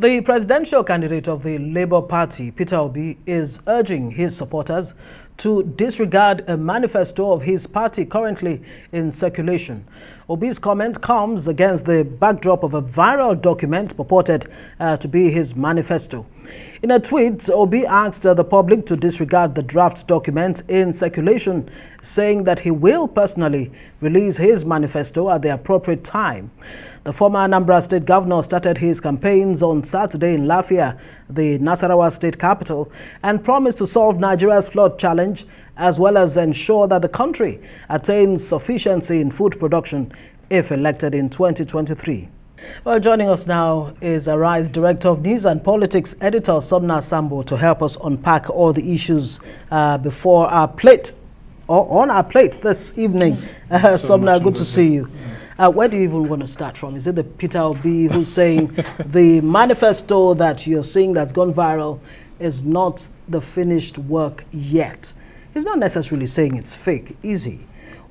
The presidential candidate of the Labour Party, Peter Obi, is urging his supporters to disregard a manifesto of his party currently in circulation. Obi's comment comes against the backdrop of a viral document purported to be his manifesto. In a tweet, Obi asked the public to disregard the draft document in circulation, saying that he will personally release his manifesto at the appropriate time. The former Anambra State Governor started his campaigns on Saturday in Lafia, the Nasarawa state capital, and promised to solve Nigeria's flood challenge as well as ensure that the country attains sufficiency in food production if elected in 2023. Well, joining us now is Arise Director of News and Politics Editor Sumner Sambo to help us unpack all the issues before our plate, or on our plate this evening. Sumner, good to see you. Where do you even want to start from? Is it the Peter Obi who's saying the manifesto that you're seeing that's gone viral is not the finished work yet? He's not necessarily saying it's fake, is he?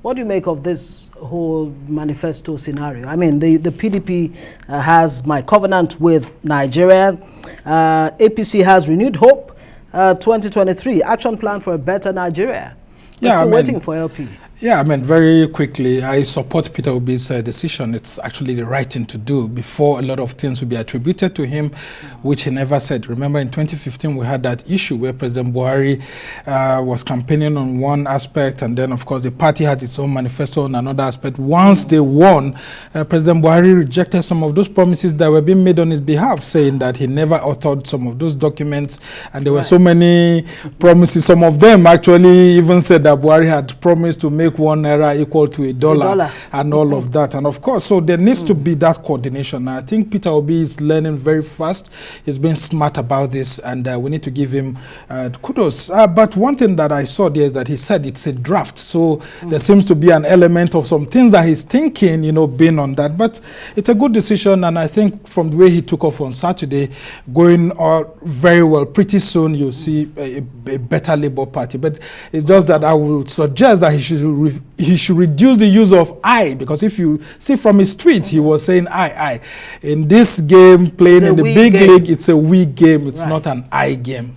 What do you make of this whole manifesto scenario? I mean, the PDP has My Covenant with Nigeria. APC has Renewed Hope 2023, Action Plan for a Better Nigeria. We're still waiting for LP. Yeah, I mean, very quickly, I support Peter Obi's decision. It's actually the right thing to do before a lot of things will be attributed to him, which he never said. Remember, in 2015, we had that issue where President Buhari was campaigning on one aspect, and then, of course, the party had its own manifesto on another aspect. Once they won, President Buhari rejected some of those promises that were being made on his behalf, saying that he never authored some of those documents, and there were so many promises. Some of them actually even said that Buhari had promised to make $1 equal to $1 and all of that. And of course, so there needs to be that coordination. I think Peter Obi is learning very fast. He's been smart about this, and we need to give him kudos. But one thing that I saw there is that he said it's a draft. So there seems to be an element of some things that he's thinking, being on that. But it's a good decision, and I think from the way he took off on Saturday, going very well, pretty soon you'll see a better Labour Party. But it's just that I would suggest that he should reduce the use of I, because if you see from his tweet, he was saying I. In this game, playing in the big league, it's a we game. It's not an I game.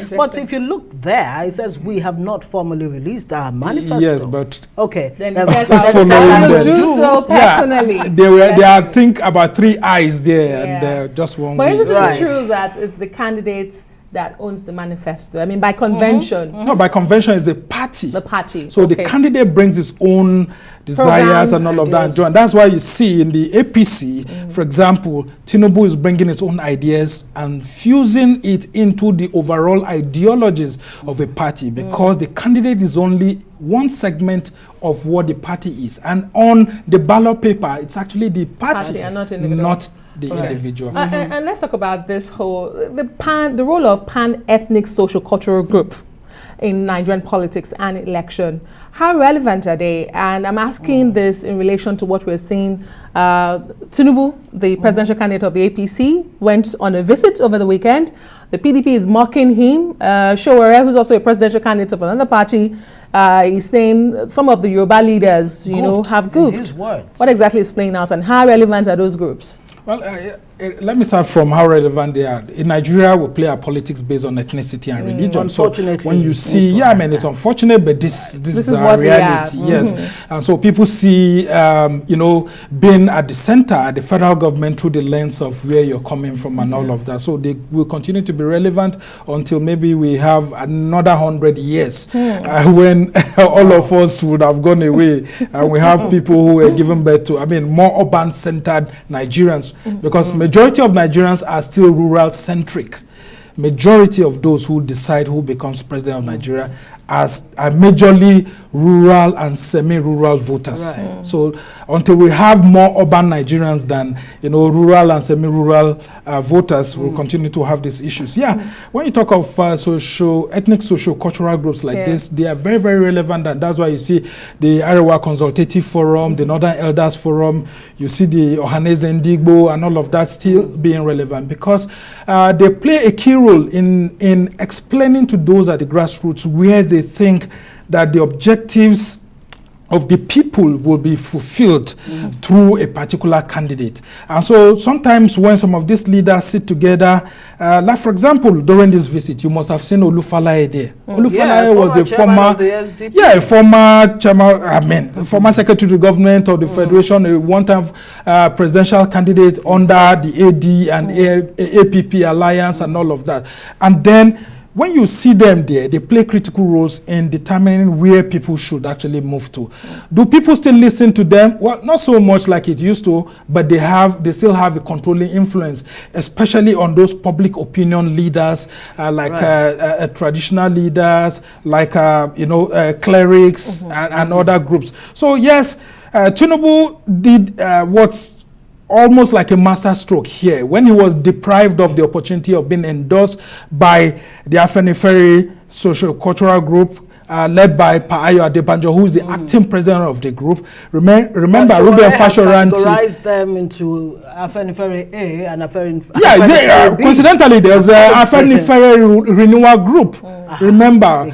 But if you look there, it says we have not formally released our manifesto. Yes, but okay. Then it says I will do so personally. Yeah, there are think about 3 I's there, and just one. But is it true that it's the candidates that owns the manifesto? I mean, by convention. No, by convention is the party. The party. So the candidate brings his own desires and all of that. And that's why you see in the APC, for example, Tinubu is bringing his own ideas and fusing it into the overall ideologies of a party, because the candidate is only one segment of what the party is. And on the ballot paper, it's actually the party and not the individual. And let's talk about this whole, the role of pan-ethnic social cultural group in Nigerian politics and election. How relevant are they? And I'm asking this in relation to what we're seeing. Tinubu, the presidential candidate of the APC, went on a visit over the weekend. The PDP is mocking him. Showore, who's also a presidential candidate of another party, is saying some of the Yoruba leaders, have goofed. What exactly is playing out, and how relevant are those groups? Well, let me start from how relevant they are. In Nigeria, we play our politics based on ethnicity and religion. Unfortunately. So when you see, it's unfortunate, but this is our reality. Yes. And so people see, being at the center, at the federal government, through the lens of where you're coming from and all of that. So they will continue to be relevant until maybe we have another 100 years when all of us would have gone away, and we have people who are given birth to, more urban-centered Nigerians, because majority of Nigerians are still rural-centric. Majority of those who decide who becomes president of Nigeria are majorly rural and semi-rural voters. So until we have more urban Nigerians than rural and semi-rural voters, we'll continue to have these issues. When you talk of ethnic social-cultural groups like this, they are very, very relevant, and that's why you see the Arewa Consultative Forum, the Northern Elders Forum, you see the Ohaneze Ndigbo and all of that still being relevant, because they play a key role in explaining to those at the grassroots where they think that the objectives of the people will be fulfilled through a particular candidate. And so sometimes when some of these leaders sit together, like for example, during this visit, you must have seen Olufalaye there. Olufalaye was a former secretary to government of the Federation, a one-time presidential candidate under the AD and APP alliance and all of that. And then when you see them there, they play critical roles in determining where people should actually move to. Do people still listen to them? Well, not so much like it used to, but they still have a controlling influence, especially on those public opinion leaders, traditional leaders, like clerics and other groups. So yes, Tinubu did what's almost like a master stroke here when he was deprived of the opportunity of being endorsed by the Afenifere social cultural group led by Pa Ayo Adebanjo, who is the acting president of the group. Remember, Ruben Fashoranti categorized them into Afenifere A and Afenifere B. Coincidentally, there's Afenifere Renewal Group. Remember,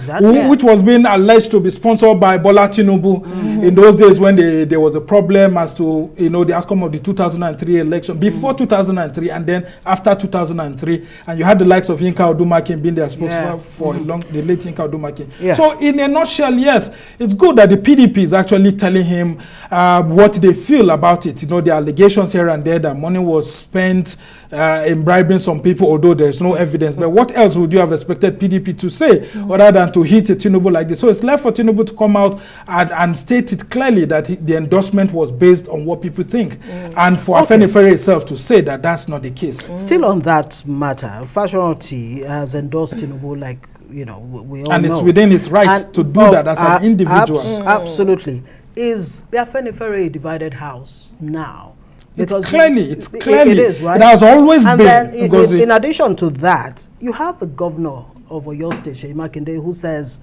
which was being alleged to be sponsored by Bola Tinubu in those days when there was a problem as to the outcome of the 2003 election, before 2003 and then after 2003, and you had the likes of Yinka Odumakin being their spokesman for the late Yinka Odumakin. So in a nutshell, yes, it's good that the PDP is actually telling him what they feel about it. The allegations here and there that money was spent in bribing some people, although there's no evidence. But what else would you have expected PDP to say other than to hit a Tinubu like this? So it's left for Tinubu to come out and state it clearly that the endorsement was based on what people think, and for Afenifere itself to say that that's not the case. Still on that matter, Fashoranti has endorsed Tinubu, like we all and know. It's within his rights to do that as an individual. Absolutely. Is the Afenifere a divided house now? Because it's clearly. It is, right? It has always been. Then in addition to that, you have a governor of Oyo State, Seyi Makinde, who says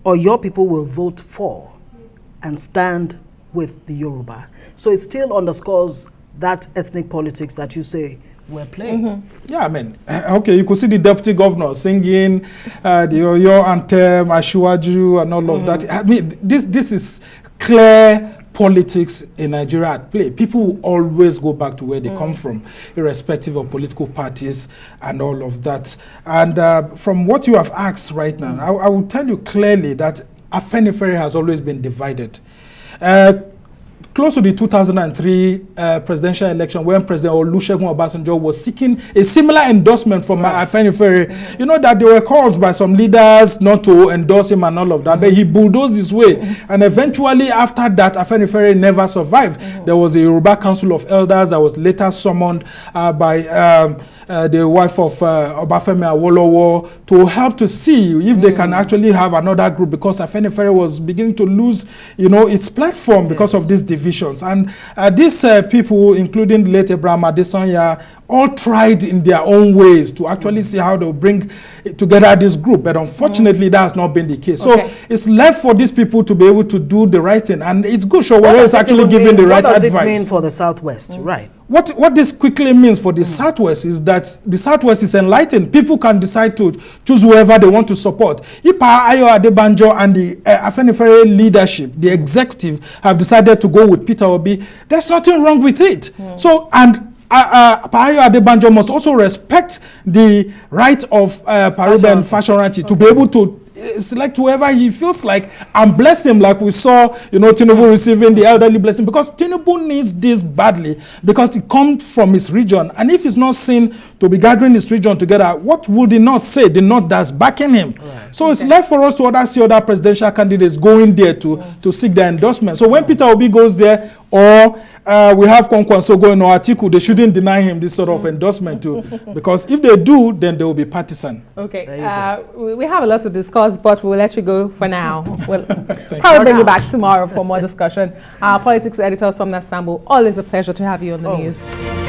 Oyo people will vote for and stand with the Yoruba. So it still underscores that ethnic politics that you say we're playing. Yeah, I mean, okay, you could see the deputy governor singing the Oyo anthem, Ashiwaju, and all of that. I mean, this is clear politics in Nigeria at play. People will always go back to where they come from, irrespective of political parties and all of that. And from what you have asked right now, I will tell you clearly that Afenifere has always been divided. Close to the 2003 presidential election, when President Olusegun Obasanjo was seeking a similar endorsement from Afenifere, you know that there were calls by some leaders not to endorse him and all of that, but he bulldozed his way. And eventually, after that, Afenifere never survived. There was a Yoruba Council of Elders that was later summoned by the wife of Obafemi Awolowo to help to see if they can actually have another group, because Afenifere was beginning to lose, its platform because of these divisions. And these people, including the late Abraham Adesanya, all tried in their own ways to actually see how they'll bring together this group. But unfortunately, that has not been the case. So it's left for these people to be able to do the right thing. And it's good, Showore is actually giving the right advice. What does it mean for the Southwest? Right. What this quickly means for the Southwest is that the Southwest is enlightened. People can decide to choose whoever they want to support. If Pa Ayo Adebanjo and the Afenifere leadership, the executive, have decided to go with Peter Obi, there's nothing wrong with it. So, and Pa Ayo Adebanjo must also respect the right of Ruben Fashoranti to be able to select whoever he feels like and bless him, like we saw, Tinubu receiving the elderly blessing, because Tinubu needs this badly, because it comes from his region. And if he's not seen to be gathering his region together, what would he not say? The North that's backing him. So it's left for us to see other presidential candidates going there to seek their endorsement. So when Peter Obi goes there, or we have Kwankwaso going or Atiku, they shouldn't deny him this sort of endorsement too, because if they do, then they will be partisan. Okay, we have a lot to discuss, but we'll let you go for now. We'll probably bring you back tomorrow for more discussion. Our politics editor, Sumner Sambo, always a pleasure to have you on the news.